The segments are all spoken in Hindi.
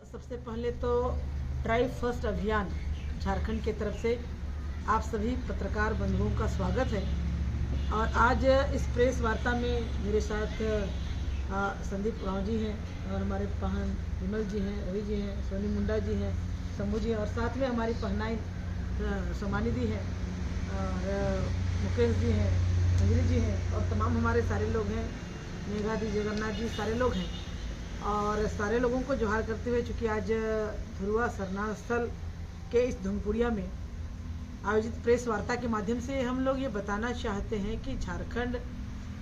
सबसे पहले तो ट्राइब फर्स्ट अभियान झारखंड की तरफ से आप सभी पत्रकार बंधुओं का स्वागत है। और आज इस प्रेस वार्ता में मेरे साथ संदीप राव जी हैं और हमारे पहन विमल जी हैं, रवि जी हैं, सोनी मुंडा जी हैं, शंभू जी हैं और साथ में हमारी पहनाई सोमानी दी हैं और मुकेश जी हैं, अंजलि जी हैं और तमाम हमारे सारे लोग हैं, मेघा दी, जगन्नाथ जी, सारे लोग हैं। और सारे लोगों को जोहार करते हुए, चूँकि आज धुरुआ शरणार्थी स्थल के इस धुमपुड़िया में आयोजित प्रेस वार्ता के माध्यम से हम लोग ये बताना चाहते हैं कि झारखंड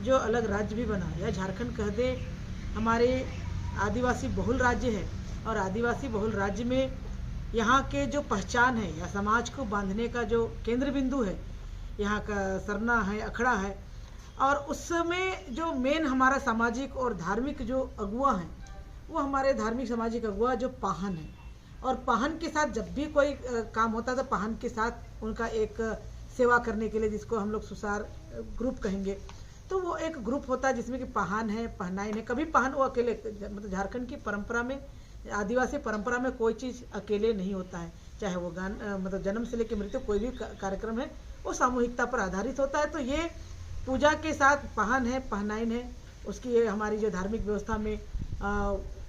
जो अलग राज्य भी बना या झारखंड कह दे हमारे आदिवासी बहुल राज्य है और आदिवासी बहुल राज्य में यहाँ के जो पहचान है या समाज को बांधने का जो केंद्र बिंदु है, यहाँ का सरना है, अखड़ा है और उसमें जो मेन हमारा सामाजिक और धार्मिक जो अगुआ हैं वो हमारे धार्मिक सामाजिक अगुआ जो पाहन है। और पाहन के साथ जब भी कोई काम होता है तो पाहन के साथ उनका एक सेवा करने के लिए, जिसको हम लोग सुसार ग्रुप कहेंगे, तो वो एक ग्रुप होता है जिसमें कि पाहन है, पहनाइन है। कभी पाहन वो अकेले, मतलब झारखंड की परंपरा में, आदिवासी परंपरा में कोई चीज़ अकेले नहीं होता है। चाहे वो गान मतलब जन्म से लेकर मृत्यु कोई भी कार्यक्रम है वो सामूहिकता पर आधारित होता है। तो ये पूजा के साथ पाहन है, पहनाइन है, उसकी हमारी जो धार्मिक व्यवस्था में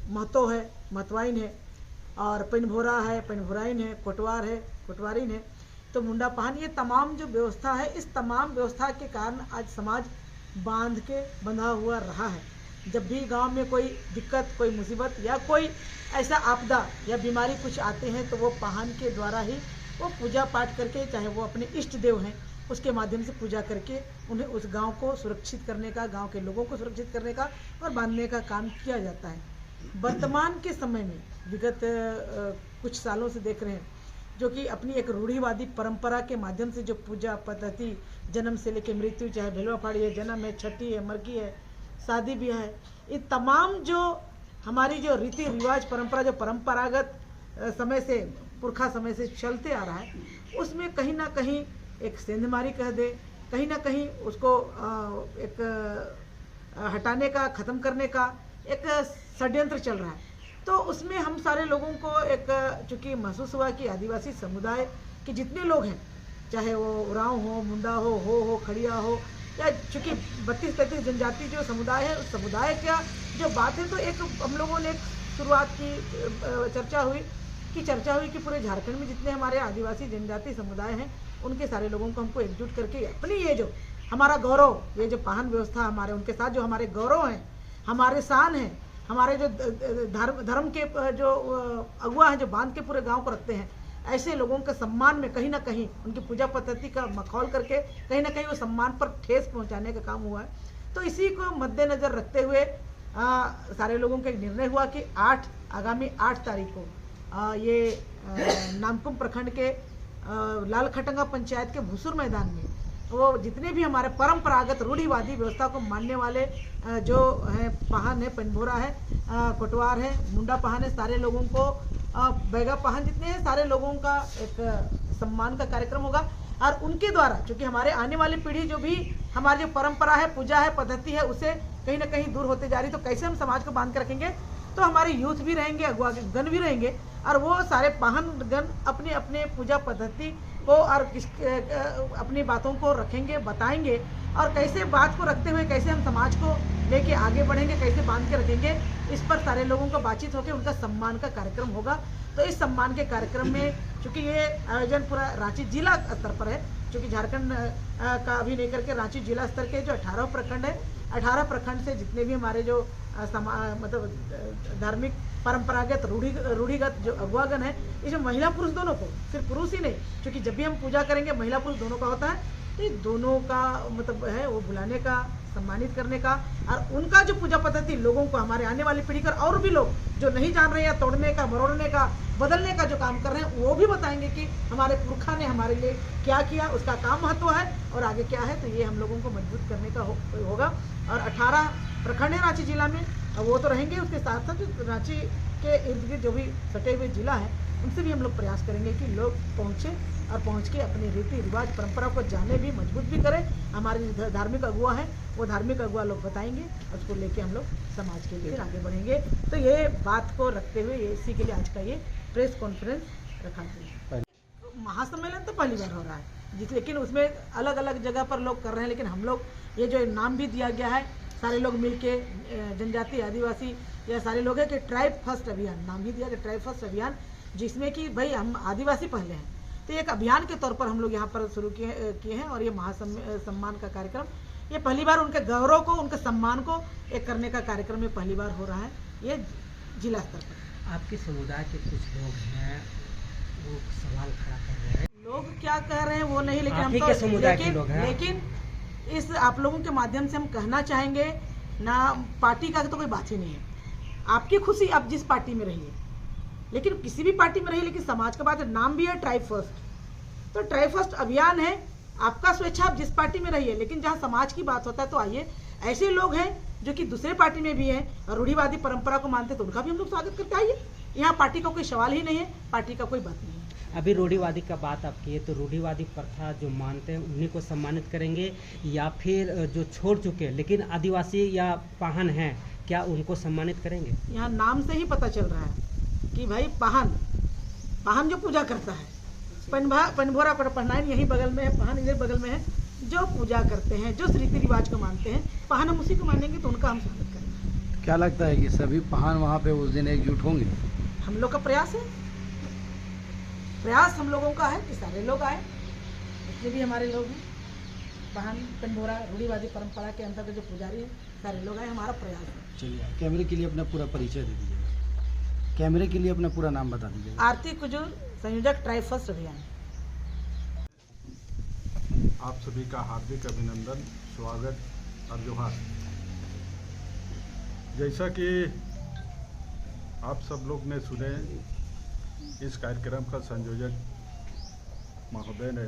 महत्व है, महत्वाइन है और पिनभोरा है, पिनभोराइन है, कोटवार है, कोटवारिन है, तो मुंडा पाहन, ये तमाम जो व्यवस्था है, इस तमाम व्यवस्था के कारण आज समाज बांध के बंधा हुआ रहा है। जब भी गांव में कोई दिक्कत, कोई मुसीबत या कोई ऐसा आपदा या बीमारी कुछ आते हैं तो वो पाहन के द्वारा ही वो पूजा पाठ करके, चाहे वो अपने इष्ट देव हैं उसके माध्यम से पूजा करके उन्हें उस गांव को सुरक्षित करने का, गांव के लोगों को सुरक्षित करने का और बांधने का काम किया जाता है। वर्तमान के समय में विगत कुछ सालों से देख रहे हैं जो कि अपनी एक रूढ़िवादी परंपरा के माध्यम से जो पूजा पद्धति जन्म से लेकर मृत्यु, चाहे भेलवा फाड़ी है, जन्म है, छठी है, मरगी है, शादी ब्याह है, ये तमाम जो हमारी जो रीति रिवाज परंपरा जो परंपरागत समय से, पुरखा समय से चलते आ रहा है, उसमें कहीं ना कहीं एक सेंधमारी कह दे, कहीं ना कहीं उसको एक हटाने का, ख़त्म करने का एक षड्यंत्र चल रहा है। तो उसमें हम सारे लोगों को एक चूँकि महसूस हुआ कि आदिवासी समुदाय के जितने लोग हैं, चाहे वो उरांव हो, मुंडा हो, खड़िया हो, या चूँकि 32-33 जनजाति जो समुदाय है, उस समुदाय का जो बात है, तो एक हम लोगों ने एक शुरुआत की, चर्चा हुई कि पूरे झारखंड में जितने हमारे आदिवासी जनजाति समुदाय हैं उनके सारे लोगों को हमको एकजुट करके अपनी ये जो हमारा गौरव, ये जो पाहन व्यवस्था हमारे, उनके साथ जो हमारे गौरव हैं, हमारे शान हैं, हमारे जो धर्म के जो अगुआ हैं जो बांध के पूरे गांव को रखते हैं, ऐसे लोगों के सम्मान में कहीं ना कहीं उनकी पूजा पद्धति का मखौल करके कहीं ना कहीं वो सम्मान पर ठेस पहुंचाने का काम हुआ है। तो इसी को मद्देनज़र रखते हुए सारे लोगों का एक निर्णय हुआ कि आगामी 8 तारीख को ये नामकुम प्रखंड के लालखटंगा पंचायत के भूसुर मैदान में वो जितने भी हमारे परंपरागत रूढ़िवादी व्यवस्था को मानने वाले जो हैं, पाहन है, पिनभोरा है, कोटवार है, मुंडा पाहन है, सारे लोगों को, बैगा पाहन जितने हैं, सारे लोगों का एक सम्मान का कार्यक्रम होगा। और उनके द्वारा, क्योंकि हमारे आने वाली पीढ़ी जो भी हमारी जो परंपरा है, पूजा है, पद्धति है, उसे कहीं ना कहीं दूर होते जा रही, तो कैसे हम समाज को बांध के रखेंगे? तो हमारे यूथ भी रहेंगे, अगुआ गण भी रहेंगे और वो सारे पाहन गण अपने अपने पूजा पद्धति को और अपनी बातों को रखेंगे, बताएंगे और कैसे बात को रखते हुए कैसे हम समाज को लेके आगे बढ़ेंगे, कैसे बांध के रखेंगे, इस पर सारे लोगों को बातचीत होकर उनका सम्मान का कार्यक्रम होगा। तो इस सम्मान के कार्यक्रम में चूँकि ये आयोजन पूरा रांची जिला स्तर पर है, चूँकि झारखंड का अभी लेकर के रांची जिला स्तर के जो 18 प्रखंड है, 18 प्रखंड से जितने भी हमारे जो मतलब धार्मिक परंपरागत रूढ़िगत जो अगुआगण है, इसमें महिला पुरुष दोनों को, सिर्फ पुरुष ही नहीं, क्योंकि जब भी हम पूजा करेंगे महिला पुरुष दोनों का होता है, तो ये दोनों का मतलब है वो बुलाने का, सम्मानित करने का और उनका जो पूजा पद्धति लोगों को, हमारे आने वाली पीढ़ी का और भी लोग जो नहीं जान रहे हैं, तोड़ने का, मरोड़ने का, बदलने का जो काम कर रहे हैं, वो भी बताएंगे कि हमारे पुरखा ने हमारे लिए क्या किया, उसका काम महत्व है और आगे क्या है। तो ये हम लोगों को मजबूत करने का होगा। और 18 प्रखंड है रांची जिला में, वो तो रहेंगे, उसके साथ साथ जो रांची के इर्द गिर्द जो भी सटे हुए जिला है उनसे भी हम लोग प्रयास करेंगे कि लोग पहुँचे और पहुँच के अपने रीति रिवाज परंपरा को जाने भी, मजबूत भी करें। हमारे जो धार्मिक अगुआ हैं वो धार्मिक अगुआ लोग बताएंगे, उसको लेके हम लोग समाज के लिए आगे बढ़ेंगे। तो ये बात को रखते हुए इसी के लिए आज का ये प्रेस कॉन्फ्रेंस रखा गया। महासम्मेलन तो पहली बार हो रहा है लेकिन उसमें अलग अलग जगह पर लोग कर रहे हैं, लेकिन हम लोग ये जो नाम भी दिया गया है सारे लोग मिलके, जनजाति, आदिवासी या सारे लोग हैं कि ट्राइब फर्स्ट अभियान नाम भी दिया कि ट्राइब फर्स्ट अभियान, जिसमें कि भाई हम आदिवासी पहले हैं, तो एक अभियान के तौर पर हम लोग यहाँ पर शुरू किए हैं। और ये महासम्मान का कार्यक्रम ये पहली बार उनके गौरव को, उनके सम्मान को एक करने का कार्यक्रम ये पहली बार हो रहा है, ये जिला स्तर पर। आपके समुदाय के कुछ लोग हैं वो सवाल खड़ा कर रहे हैं, लोग क्या कह रहे हैं वो नहीं, लेकिन हम के समुदाय के लोग हैं। लेकिन इस आप लोगों के माध्यम से हम कहना चाहेंगे ना, पार्टी का तो कोई बात ही नहीं है। आपकी खुशी, आप जिस पार्टी में रहिए, लेकिन किसी भी पार्टी में रहिए, लेकिन समाज का बात है। नाम भी है ट्राइब फर्स्ट, तो ट्राइब फर्स्ट अभियान है, आपका स्वेच्छा, आप जिस पार्टी में रहिए, लेकिन जहाँ समाज की बात होता है तो आइए। ऐसे लोग हैं जो कि दूसरे पार्टी में भी हैं और रूढ़िवादी परंपरा को मानते हैं, तो उनका भी हम लोग स्वागत करते आइए। यहाँ पार्टी का कोई सवाल ही नहीं है, पार्टी का कोई बात नहीं है। अभी रूढ़िवादी का बात आप किए, तो रूढ़िवादी प्रथा जो मानते हैं उन्हीं को सम्मानित करेंगे या फिर जो छोड़ चुके लेकिन आदिवासी या पाहन हैं, क्या उनको सम्मानित करेंगे? यहाँ नाम से ही पता चल रहा है कि भाई पाहन जो पूजा करता है, पनभोरा पर पहनाइन यही बगल में है, पाहन इधर बगल में है, जो पूजा करते हैं, जो रीति रिवाज को मानते हैं, पाहन हम उसी को मानेंगे, तो उनका हम स्वागत करेंगे। क्या लगता है कि सभी पाहन वहाँ पे उस दिन एकजुट होंगे? हम लोग का प्रयास है, प्रयास हम लोगों का है कि सारे लोग आए, जितने भी हमारे लोग हैं, पाहन, पनभोरा, रूढ़िवादी परंपरा के अंतर्गत जो पुजारी है, सारे लोग आए, हमारा प्रयास है। चलिए, कैमरे के लिए अपना पूरा परिचय दे दीजिएगा, कैमरे के लिए अपना पूरा नाम बता दीजिएगा। आरती कुजूर, संयोजक ट्राइब फर्स्ट अभियान। आप सभी का हार्दिक अभिनंदन, स्वागत और जोहार। जैसा कि आप सब लोग ने सुने, इस कार्यक्रम का संयोजक महोदय ने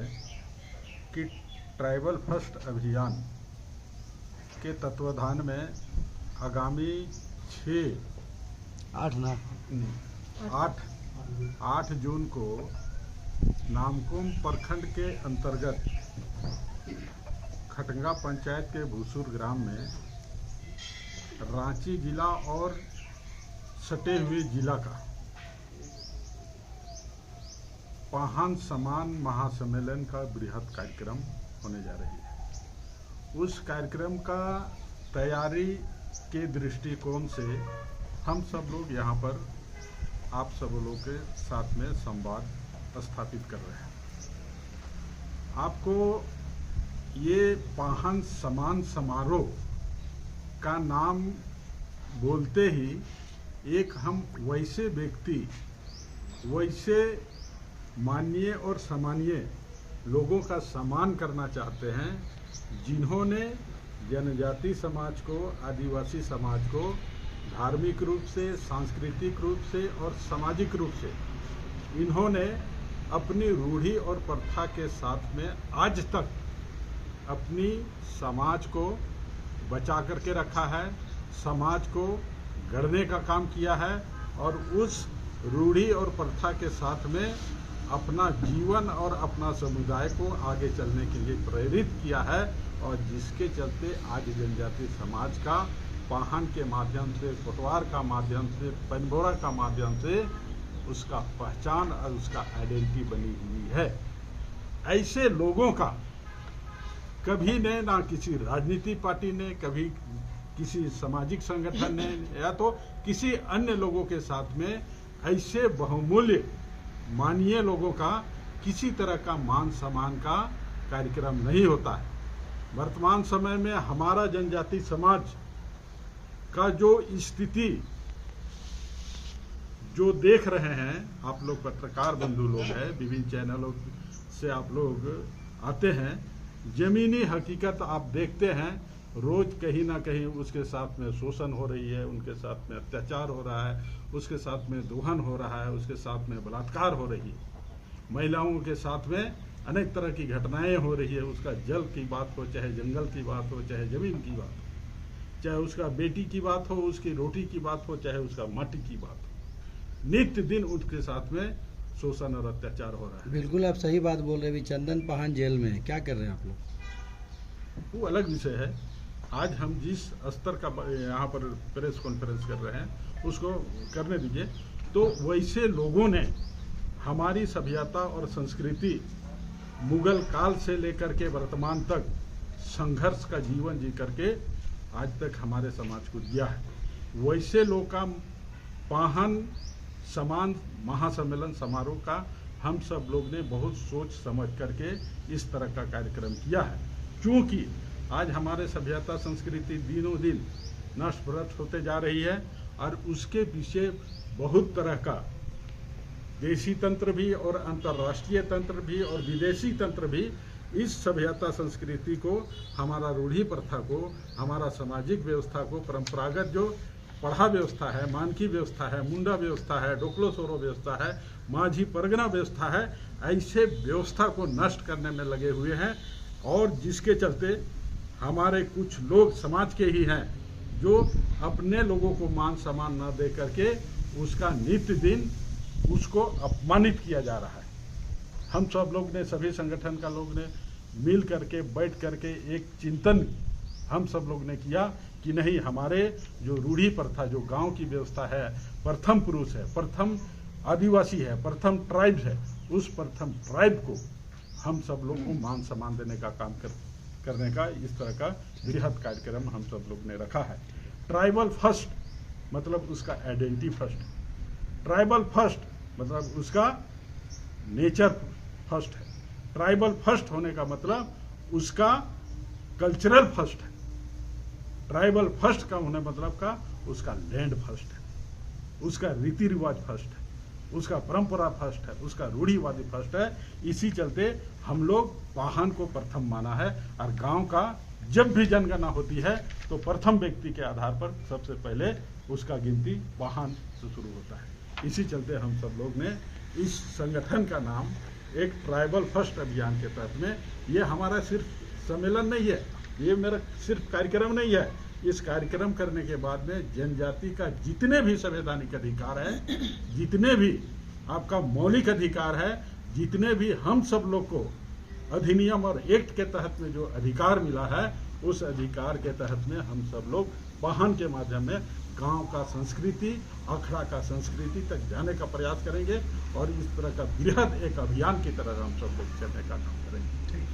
कि ट्राइबल फर्स्ट अभियान के तत्वाधान में आगामी 8 जून को नामकुम प्रखंड के अंतर्गत खटंगा पंचायत के भूसुर ग्राम में रांची जिला और सटे हुए जिला का पाहन समान महासम्मेलन का बृहद कार्यक्रम होने जा रही है। उस कार्यक्रम का तैयारी के दृष्टिकोण से हम सब लोग यहाँ पर आप सब लोगों के साथ में संवाद स्थापित कर रहे हैं। आपको ये पाहन समान समारोह का नाम बोलते ही एक हम वैसे व्यक्ति, वैसे माननीय और सम्मानीय लोगों का सम्मान करना चाहते हैं, जिन्होंने जनजाति समाज को, आदिवासी समाज को धार्मिक रूप से, सांस्कृतिक रूप से और सामाजिक रूप से इन्होंने अपनी रूढ़ी और प्रथा के साथ में आज तक अपनी समाज को बचा करके रखा है, समाज को गढ़ने का काम किया है और उस रूढ़ी और प्रथा के साथ में अपना जीवन और अपना समुदाय को आगे चलने के लिए प्रेरित किया है। और जिसके चलते आज जनजाति समाज का पाहन के माध्यम से, पटवार का माध्यम से, पनभोरा का माध्यम से उसका पहचान और उसका आइडेंटिटी बनी हुई है। ऐसे लोगों का कभी ने ना किसी राजनीति पार्टी ने, कभी किसी सामाजिक संगठन ने या तो किसी अन्य लोगों के साथ में ऐसे बहुमूल्य माननीय लोगों का किसी तरह का मान सम्मान का कार्यक्रम नहीं होता है। वर्तमान समय में हमारा जनजाति समाज का जो स्थिति जो देख रहे हैं, आप लोग पत्रकार बंधु लोग हैं, विभिन्न चैनलों से आप लोग आते हैं, जमीनी हकीकत आप देखते हैं। रोज कहीं ना कहीं उसके साथ में शोषण हो रही है, उनके साथ में अत्याचार हो रहा है, उसके साथ में दोहन हो रहा है, उसके साथ में बलात्कार हो रही है, महिलाओं के साथ में अनेक तरह की घटनाएं हो रही है। उसका जल की बात हो, चाहे जंगल की बात हो, चाहे जमीन की बात हो, चाहे उसका बेटी की बात हो, उसकी रोटी की बात हो, चाहे उसका माटी की बात हो, नित्य दिन उसके साथ में शोषण और अत्याचार हो रहा है। बिल्कुल आप सही बात बोल रहे हैं। अभी चंदन पाहन जेल में है, क्या कर रहे हैं आप लोग? वो अलग विषय है। आज हम जिस स्तर का यहाँ पर प्रेस कॉन्फ्रेंस कर रहे हैं उसको करने दीजिए। तो वैसे लोगों ने हमारी सभ्यता और संस्कृति मुगल काल से लेकर के वर्तमान तक संघर्ष का जीवन जी करके आज तक हमारे समाज को दिया है। वैसे लोग का पाहन समान महासम्मेलन समारोह का हम सब लोग ने बहुत सोच समझ करके इस तरह का कार्यक्रम किया है, क्योंकि आज हमारे सभ्यता संस्कृति दिनों दिन नष्ट होते जा रही है और उसके पीछे बहुत तरह का देशी तंत्र भी और अंतर्राष्ट्रीय तंत्र भी और विदेशी तंत्र भी इस सभ्यता संस्कृति को, हमारा रूढ़ी प्रथा को, हमारा सामाजिक व्यवस्था को, परंपरागत जो पढ़ा व्यवस्था है, मानकी व्यवस्था है, मुंडा व्यवस्था है, डोकलो सोरो व्यवस्था है, माझी परगना व्यवस्था है, ऐसे व्यवस्था को नष्ट करने में लगे हुए हैं। और जिसके चलते हमारे कुछ लोग समाज के ही हैं जो अपने लोगों को मान सम्मान न दे करके उसका नित्य दिन उसको अपमानित किया जा रहा है। हम सब लोग ने, सभी संगठन का लोग ने मिल करके बैठ करके एक चिंतन हम सब लोग ने किया कि नहीं, हमारे जो रूढ़ी प्रथा, जो गांव की व्यवस्था है, प्रथम पुरुष है, प्रथम आदिवासी है, प्रथम ट्राइब्स है, उस प्रथम ट्राइब को हम सब लोग को मान सम्मान देने का काम करने का इस तरह का बृहद कार्यक्रम हम सब लोग ने रखा है। ट्राइबल फर्स्ट मतलब उसका आइडेंटिटी फर्स्ट, ट्राइबल फर्स्ट मतलब उसका नेचर फर्स्ट है, ट्राइबल फर्स्ट होने का मतलब उसका कल्चरल फर्स्ट है, ट्राइबल फर्स्ट का होने मतलब का उसका लैंड फर्स्ट है, उसका रीति रिवाज फर्स्ट है, उसका परंपरा फर्स्ट है, उसका रूढ़िवादी फर्स्ट है। इसी चलते हम लोग पाहन को प्रथम माना है और गांव का जब भी जनगणना होती है तो प्रथम व्यक्ति के आधार पर सबसे पहले उसका गिनती पाहन से शुरू होता है। इसी चलते हम सब लोग ने इस संगठन का नाम एक ट्राइबल फर्स्ट अभियान के तहत में, ये हमारा सिर्फ सम्मेलन नहीं है, ये मेरा सिर्फ कार्यक्रम नहीं है, इस कार्यक्रम करने के बाद में जनजाति का जितने भी संवैधानिक अधिकार है, जितने भी आपका मौलिक अधिकार है, जितने भी हम सब लोग को अधिनियम और एक्ट के तहत में जो अधिकार मिला है, उस अधिकार के तहत में हम सब लोग वाहन के माध्यम में गांव का संस्कृति, अखड़ा का संस्कृति तक जाने का प्रयास करेंगे और इस तरह का बृहद एक अभियान की तरह हम सब लोग चलने का काम करेंगे।